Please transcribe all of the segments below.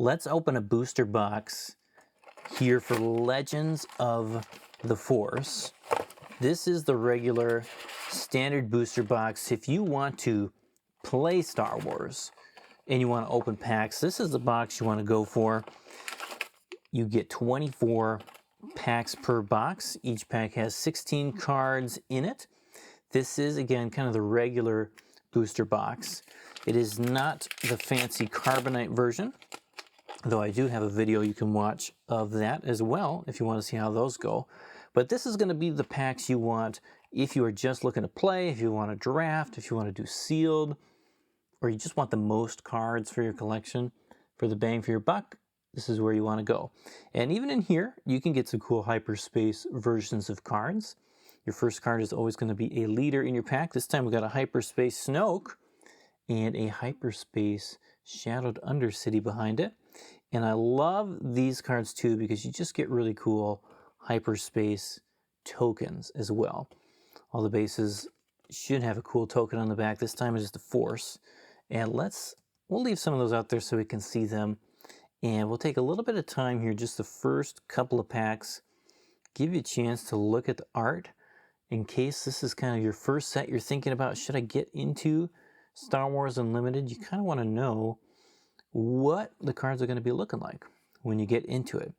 Let's open a booster box here for Legends of the Force. This is the regular standard booster box. If you want to play Star Wars and you want to open packs, this is the box you want to go for. You get 24 packs per box. Each pack has 16 cards in it. This is, again, kind of the regular booster box. It is not the fancy carbonite version, though I do have a video you can watch of that as well if you want to see how those go. But this is going to be the packs you want if you are just looking to play, if you want to draft, if you want to do sealed, or you just want the most cards for your collection for the bang for your buck. This is where you want to go. And even in here, you can get some cool hyperspace versions of cards. Your first card is always going to be a leader in your pack. This time we got a hyperspace Snoke and a hyperspace Shadowed Undercity behind it. And I love these cards too because you just get really cool hyperspace tokens as well. All the bases should have a cool token on the back. This time it's just a Force. And we'll leave some of those out there so we can see them. And we'll take a little bit of time here, just the first couple of packs, give you a chance to look at the art in case this is kind of your first set you're thinking about, should I get into Star Wars Unlimited? You kind of want to know what the cards are going to be looking like when you get into it.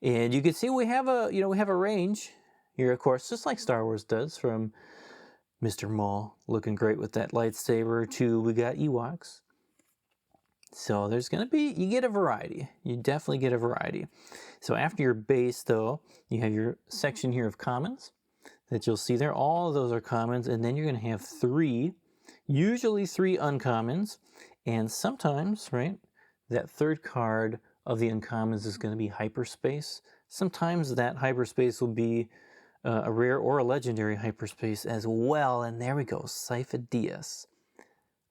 And you can see we have a range here, of course, just like Star Wars does, from Mr. Maul looking great with that lightsaber to we got Ewoks. So there's going to be, you get a variety. You definitely get a variety. So after your base, though, you have your section here of commons that you'll see there. All of those are commons, and then you're going to have usually three uncommons, and sometimes, right, that third card of the uncommons is going to be hyperspace. Sometimes that hyperspace will be a rare or a legendary hyperspace as well. And there we go, Sifo Dyas.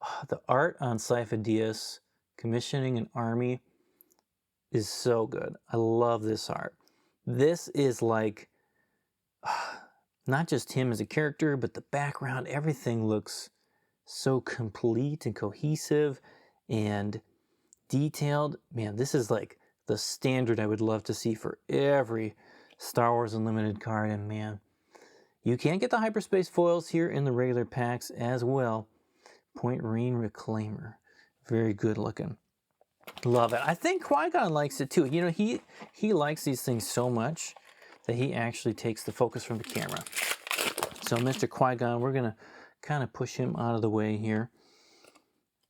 Oh, the art on Sifo Dyas commissioning an army is so good. I love this art. This is like not just him as a character, but the background, everything looks so complete and cohesive and detailed. Man, this is like the standard I would love to see for every Star Wars Unlimited card. And man, you can get the hyperspace foils here in the regular packs as well. Point Rain Reclaimer. Very good looking. Love it. I think Qui-Gon likes it too. You know, he likes these things so much that he actually takes the focus from the camera. So Mr. Qui-Gon, we're going to kind of push him out of the way here.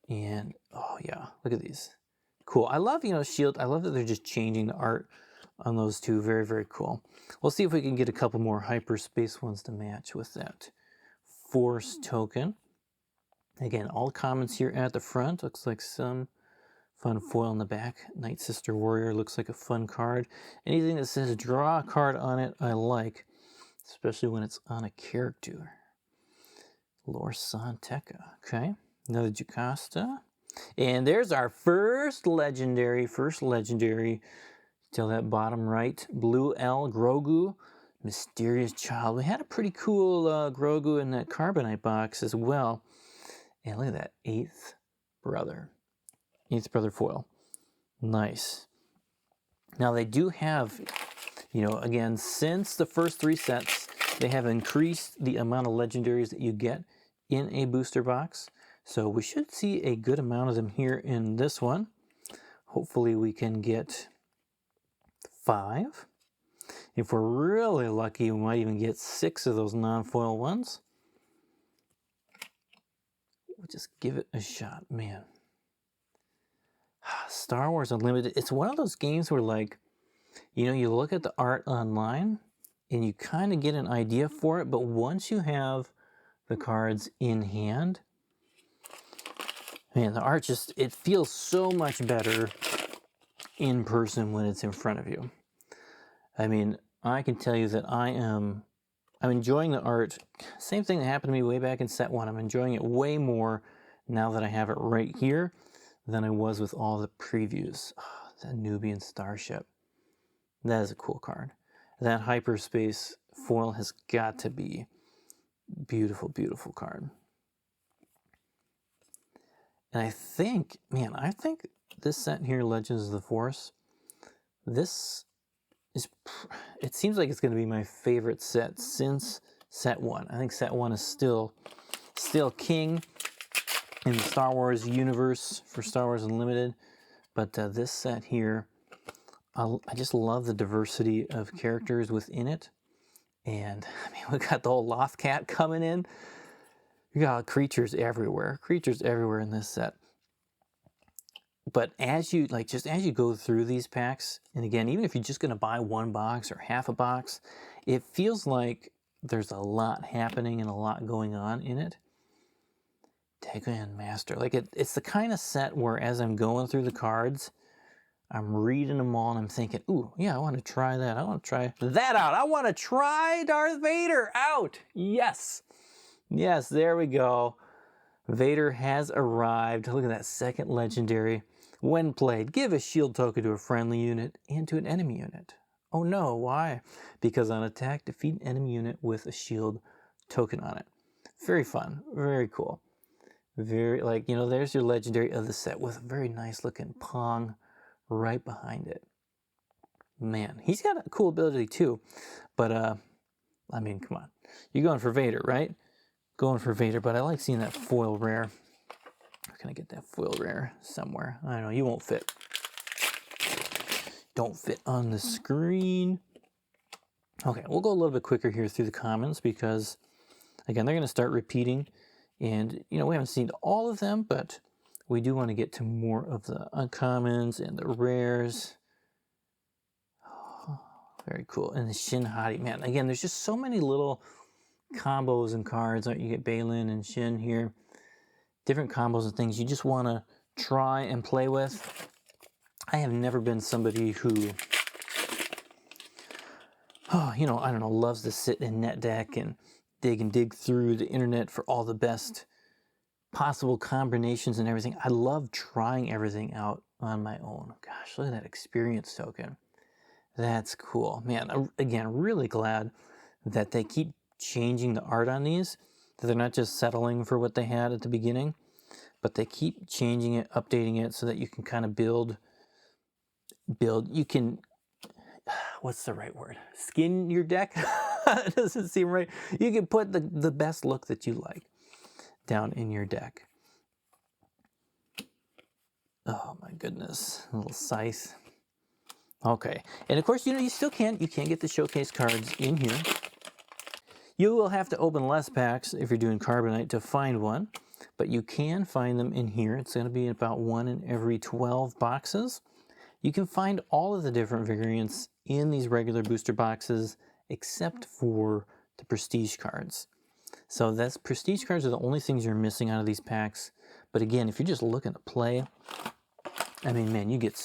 And, oh yeah, look at these. Cool. I love, Shield. I love that they're just changing the art on those two. Very, very cool. We'll see if we can get a couple more hyperspace ones to match with that Force token. Again, all commons here at the front. Looks like some fun foil in the back. Night Sister Warrior looks like a fun card. Anything that says draw a card on it, I like, especially when it's on a character. Lor San Tekka. Okay, another Jocasta. And there's our first legendary. Till that bottom right, Blue L Grogu, Mysterious Child. We had a pretty cool Grogu in that Carbonite box as well. And look at that, eighth brother foil. Nice. Now they do have, again, since the first three sets, they have increased the amount of legendaries that you get in a booster box. So we should see a good amount of them here in this one. Hopefully we can get 5. If we're really lucky, we might even get 6 of those non-foil ones. We'll just give it a shot, man. Star Wars Unlimited, it's one of those games where, like, you look at the art online and you kind of get an idea for it, but once you have the cards in hand, man, the art just, it feels so much better in person when it's in front of you. I mean, I can tell you that I'm enjoying the art. Same thing that happened to me way back in set 1. I'm enjoying it way more now that I have it right here than I was with all the previews. Oh, that Nubian Starship. That is a cool card. That hyperspace foil has got to be beautiful, beautiful card. And I think this set here, Legends of the Force, this is, it seems like it's going to be my favorite set since set 1. I think set 1 is still king in the Star Wars universe for Star Wars Unlimited. But this set here, I just love the diversity of characters within it. And I mean, we got the whole Loth Cat coming in. You got creatures everywhere in this set. But as you just as you go through these packs, and again, even if you're just going to buy one box or half a box, it feels like there's a lot happening and a lot going on in it. Tegan Master, like it's the kind of set where as I'm going through the cards, I'm reading them all and I'm thinking, ooh, yeah, I want to try that. I want to try that out. I want to try Darth Vader out. Yes. Yes, there we go. Vader has arrived. Look at that second legendary. When played, give a shield token to a friendly unit and to an enemy unit. Oh no, why? Because on attack, defeat an enemy unit with a shield token on it. Very fun. Very cool. Very, like, you know, there's your legendary of the set with a very nice looking Pong right behind it. Man, he's got a cool ability too. But, I mean, come on. You're going for Vader, right? Going for Vader, but I like seeing that foil rare. Where can I get that foil rare? Somewhere. I don't know, you won't fit. Don't fit on the screen. Okay, we'll go a little bit quicker here through the commons because, again, they're going to start repeating. And, you know, we haven't seen all of them, but we do want to get to more of the uncommons and the rares. Oh, very cool. And the Shin Hati, man, again, there's just so many little combos and cards. You get Balin and Shin here. Different combos and things you just want to try and play with. I have never been somebody who, you know, I don't know, loves to sit in NetDeck and dig through the internet for all the best possible combinations and everything. I love trying everything out on my own. Gosh, look at that experience token. That's cool. Man, again, really glad that they keep changing the art on these, that they're not just settling for what they had at the beginning, but they keep changing it, updating it so that you can kind of build, you can, what's the right word? Skin your deck? It doesn't seem right. You can put the best look that you like down in your deck. Oh my goodness, a little scythe. Okay, and of course, you know, you can't get the showcase cards in here. You will have to open less packs if you're doing Carbonite to find one, but you can find them in here. It's going to be about 1 in every 12 boxes. You can find all of the different variants in these regular booster boxes, except for the prestige cards. So that's prestige cards are the only things you're missing out of these packs. But again, if you're just looking to play, I mean, man, you get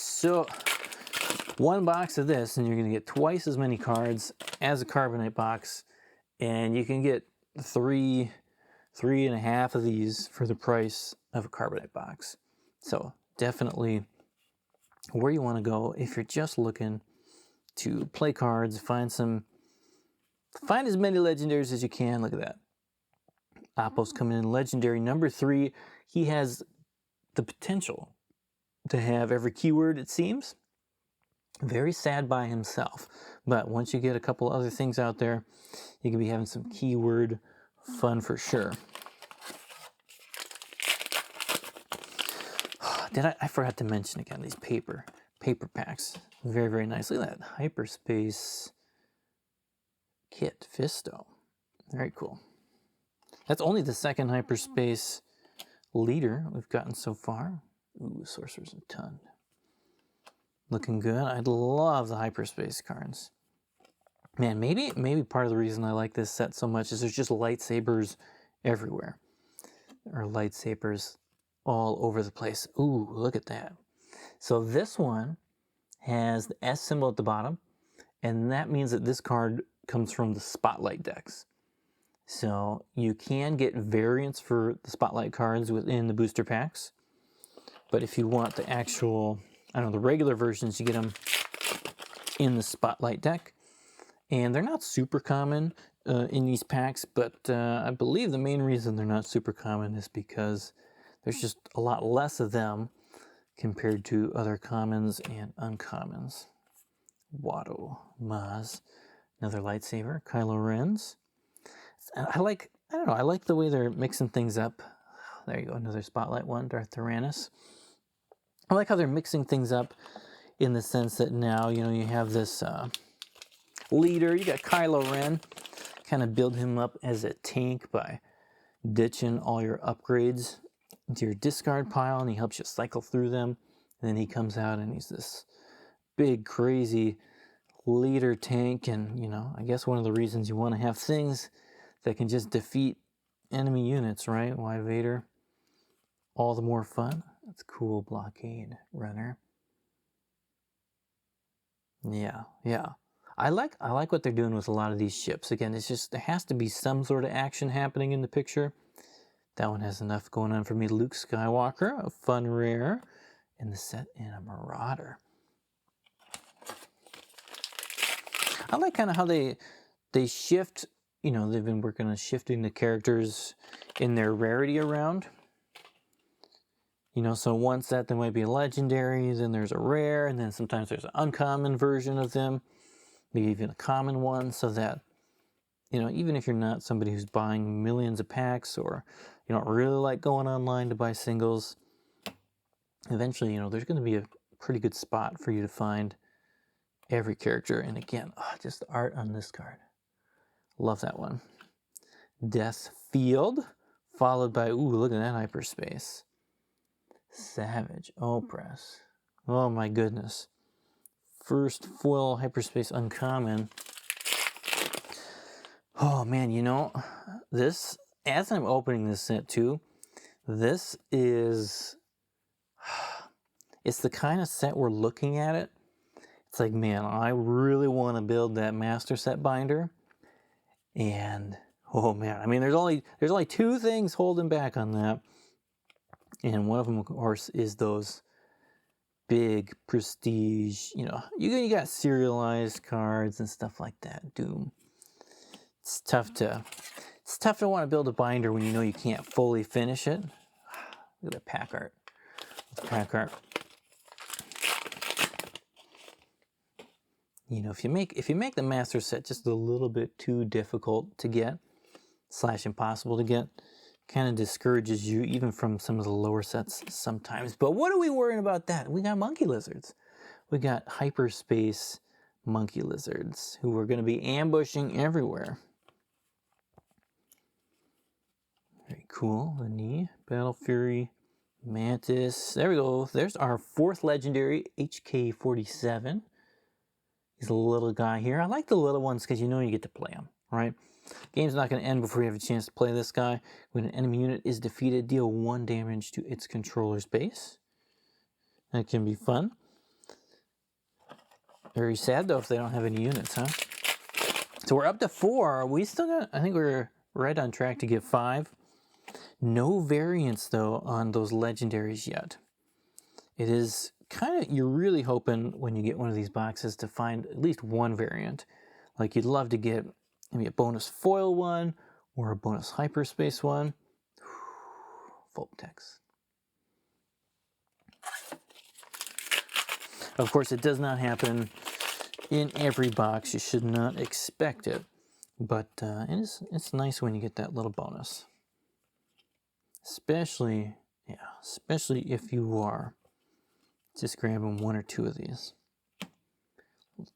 one box of this and you're going to get twice as many cards as a Carbonite box. And you can get three and a half of these for the price of a Carbonite box. So definitely where you want to go if you're just looking to play cards, find as many legendaries as you can. Look at that. Appos coming in legendary number 3. He has the potential to have every keyword, it seems. Very sad by himself. But once you get a couple other things out there, you can be having some keyword fun for sure. I forgot to mention again these paper packs. Very, very nice. Look at that hyperspace kit, Fisto. Very cool. That's only the second hyperspace leader we've gotten so far. Ooh, Sorcerer's a ton. Looking good. I love the hyperspace cards. Man, maybe part of the reason I like this set so much is there's just lightsabers everywhere. There are lightsabers all over the place. Ooh, look at that. So this one has the S symbol at the bottom, and that means that this card comes from the Spotlight decks. So you can get variants for the Spotlight cards within the booster packs, but if you want the actual, the regular versions, you get them in the Spotlight deck. And they're not super common in these packs, but I believe the main reason they're not super common is because there's just a lot less of them compared to other commons and uncommons. Watto, Maz, another lightsaber, Kylo Ren's. I don't know, I like the way they're mixing things up. There you go, another Spotlight one, Darth Tyrannus. I like how they're mixing things up in the sense that now, you know, you have this leader, you got Kylo Ren, kind of build him up as a tank by ditching all your upgrades into your discard pile, and he helps you cycle through them. And then he comes out and he's this big, crazy leader tank. And, you know, I guess one of the reasons you want to have things that can just defeat enemy units, right? Why Vader? All the more fun. That's cool. Blockade runner. Yeah. I like what they're doing with a lot of these ships. Again, it's just there has to be some sort of action happening in the picture. That one has enough going on for me. Luke Skywalker, a fun rare in the set, and a Marauder. I like kind of how they shift. You know, they've been working on shifting the characters in their rarity around. You know, so one set there might be a legendary, then there's a rare, and then sometimes there's an uncommon version of them, maybe even a common one, so that, you know, even if you're not somebody who's buying millions of packs, or you don't really like going online to buy singles, eventually, you know, there's going to be a pretty good spot for you to find every character. And again, just the art on this card. Love that one. Death Field, followed by, ooh, look at that hyperspace. Savage Opress. Oh my goodness. First foil hyperspace uncommon. Oh man, you know, this, as I'm opening this set too, this is, it's the kind of set we're looking at it. It's like, man, I really want to build that master set binder. And, oh man, I mean, there's only two things holding back on that. And one of them, of course, is those big prestige, you know, you got serialized cards and stuff like that. Doom. It's tough to want to build a binder when you know you can't fully finish it. Look at that pack art. Pack art. You know, if you make the master set just a little bit too difficult to get / impossible to get, kind of discourages you even from some of the lower sets sometimes. But what are we worrying about that? We got monkey lizards. We got hyperspace monkey lizards who are going to be ambushing everywhere. Very cool. The knee, Battle Fury, Mantis. There we go. There's our fourth legendary, HK-47. He's a little guy here. I like the little ones because you know you get to play them, right? Game's not going to end before you have a chance to play this guy. When an enemy unit is defeated, deal 1 damage to its controller's base. That can be fun. Very sad, though, if they don't have any units, huh? So we're up to 4. We still got, I think we're right on track to get 5. No variants, though, on those legendaries yet. It is kind of, you're really hoping when you get one of these boxes to find at least one variant. Like, you'd love to get maybe a bonus foil one or a bonus hyperspace one. Full text. Of course, it does not happen in every box. You should not expect it. But it's nice when you get that little bonus. Especially if you are just grabbing 1 or 2 of these.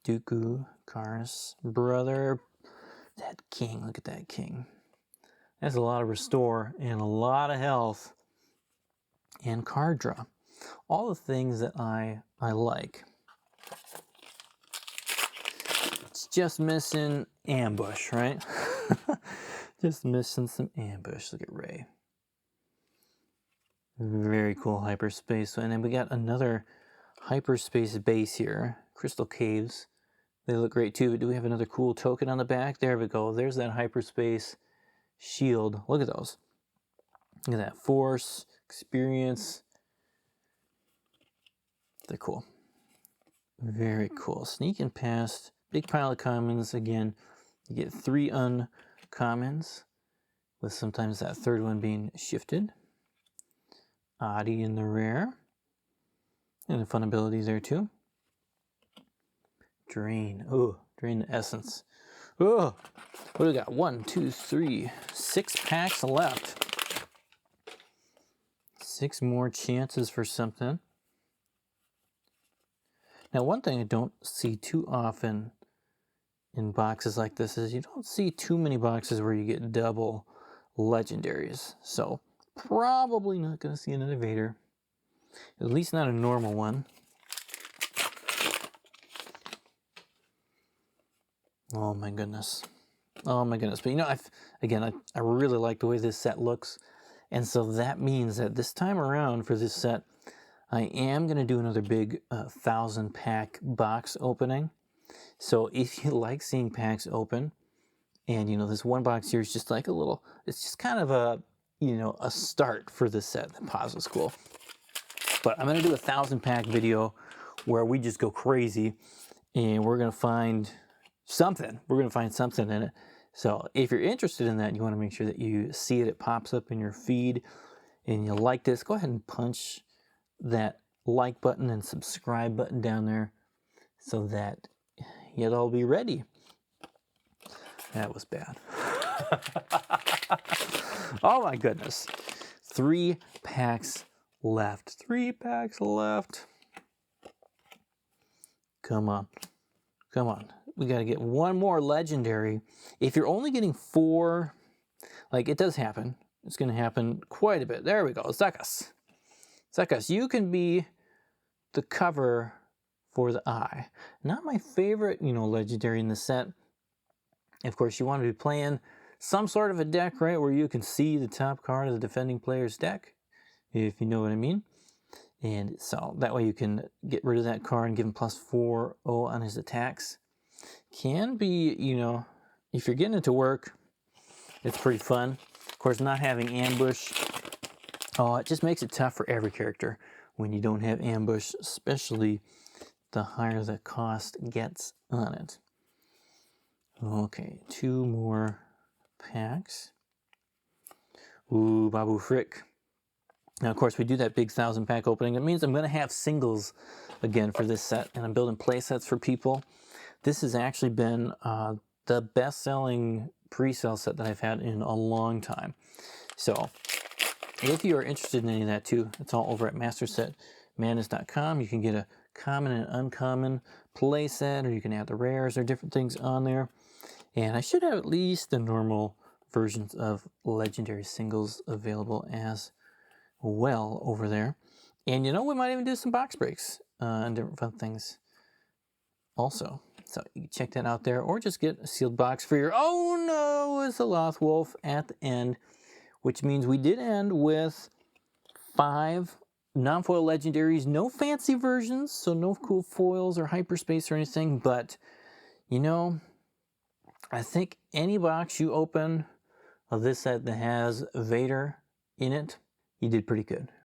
Dooku, Karis, brother. That king, look at that king. That's a lot of restore and a lot of health and card draw. All the things that I like. It's just missing ambush, right? Just missing some ambush. Look at Rey. Very cool hyperspace. And then we got another hyperspace base here. Crystal Caves. They look great too. But do we have another cool token on the back? There we go. There's that hyperspace shield. Look at those. Look at that. Force, experience. They're cool. Very cool. Sneaking past. Big pile of commons. Again, you get 3 uncommons, with sometimes that third one being shifted. Adi in the rare. And a fun ability there too. Drain. Oh, drain the essence. Oh, what do we got? 1, 2, 3, 6 packs left. 6 more chances for something. Now, one thing I don't see too often in boxes like this is you don't see too many boxes where you get double legendaries. So, probably not going to see another Vader. At least not a normal one. Oh my goodness. Oh my goodness. But you know, I really like the way this set looks. And so that means that this time around for this set, I am going to do another big 1,000 pack box opening. So if you like seeing packs open, and you know, this one box here is just like a little, it's just kind of a, you know, a start for this set. The pause was cool. But I'm going to do a 1,000 pack video where we just go crazy and we're going to find something. We're going to find something in it. So if you're interested in that, you want to make sure that you see it. It pops up in your feed and you like this. Go ahead and punch that like button and subscribe button down there so that you'll all be ready. That was bad. Oh my goodness. 3 packs left. 3 packs left. Come on. Come on. We got to get one more legendary. If you're only getting 4, like it does happen. It's going to happen quite a bit. There we go. Zuckus. Zuckus, you can be the cover for the eye. Not my favorite, you know, legendary in the set. Of course, you want to be playing some sort of a deck, right, where you can see the top card of the defending player's deck, if you know what I mean. And so that way you can get rid of that card and give him +4 on his attacks. Can be, you know, if you're getting it to work, it's pretty fun. Of course, not having ambush, it just makes it tough for every character when you don't have ambush, especially the higher the cost gets on it. Okay, 2 more packs. Ooh, Babu Frick. Now, of course, we do that big 1,000 pack opening. It means I'm going to have singles again for this set, and I'm building play sets for people. This has actually been the best-selling pre-sale set that I've had in a long time. So if you are interested in any of that too, it's all over at mastersetmadness.com. You can get a common and uncommon play set, or you can add the rares or different things on there. And I should have at least the normal versions of legendary singles available as well over there. And you know, we might even do some box breaks and different fun things also. So you can check that out there, or just get a sealed box for your, oh no, it's a Loth Wolf at the end, which means we did end with 5 non-foil legendaries, no fancy versions, so no cool foils or hyperspace or anything, but you know, I think any box you open of this set that has Vader in it, you did pretty good.